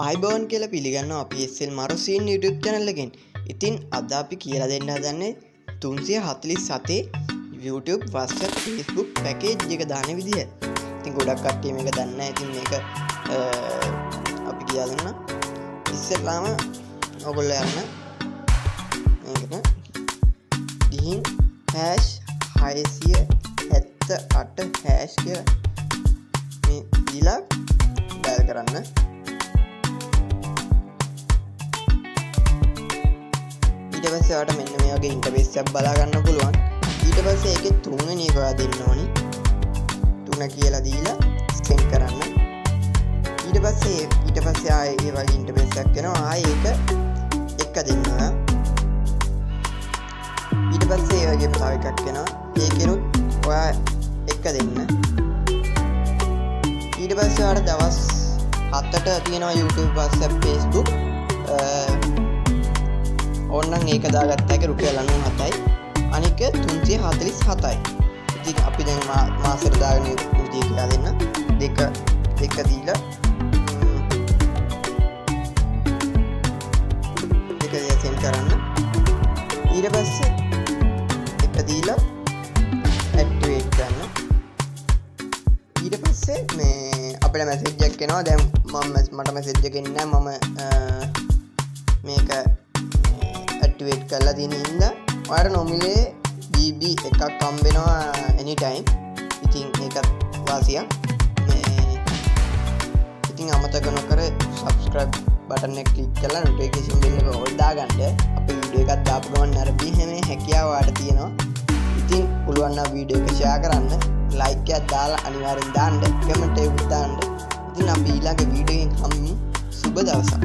iBowen කියලා පිළිගන්නවා අපි SL Marosin YouTube channel එකෙන්. ඉතින් අද අපි කියලා දෙන්න හදන්නේ 347 YouTube, WhatsApp, Facebook package එක දාන විදිය. ඉතින් ගොඩක් කට්ටිය මේක දන්නේ නැහැ. ඉතින් මේක අපි කියලා දෙන්න. ඉස්සෙල්ලාම ඔයගොල්ලෝ යන්න මේකට ගිහින් #678# කියලා මේ දීලා ඩයල් කරන්න. ඊට පස්සේ ඔයාලට මෙන්න මේ වගේ ඉන්ටර්ෆේස් එකක් බලා ගන්න පුළුවන්. ඊට පස්සේ ඒකේ තුන්වෙනි එක ඔයා දෙන්න ඕනි. 3 කියලා දීලා සෙන්ඩ් කරන්න. ඊට පස්සේ ආයේ ඒ වගේ ඉන්ටර්ෆේස් එකක් එනවා. ආයේ ඒක එක දෙන්න ඔයා. ඊට පස්සේ ඒ වගේ තව එකක් එනවා. ඒකෙනුත් ඔයා එක දෙන්න. ඊට පස්සේ ඔයාලට දවස් 7ට තියෙනවා YouTube, WhatsApp, Facebook. ඕනනම් ඒක දාගත්තා එක රුපියල් 97යි. අනික 347යි. ඉතින් අපි දැන් මාසෙට දාගෙන විදිය කියලා දෙන්න. දෙක දීලා සෙන්ඩ් කරන්න. ඊට පස්සේ එක දීලා ඇක්ටිවේට් කරන්න. ඊට පස්සේ මේ අපිට මැසේජ් එකක් එනවා. දැන් මට මැසේජ් එකක් එන්නේ නැහැ. මම මේක ඇක්ටිවේට් කරලා තියෙන හින්දා ඔයාලට නොමිලේ GB එකක් හම්බ වෙනවා anytime. ඉතින් ඒකත් වාසියක්. ඉතින් අමතක නොකර subscribe button එක click කරලා notification bell එක all දාගන්න. අපේ වීඩියෝ එකක් දාපු ගමන් අරපී හැම හැකියාව ඔයාලට තියෙනවා. ඉතින් පුළුවන් නම් වීඩියෝ එක share කරන්න, like එකක් දාලා අනිවාර්යෙන් දාන්න, comment එකක් දාන්න. ඉතින් අපි ඊළඟ වීඩියෝ එකෙන් හම්බෙමු. සුබ දවසක්.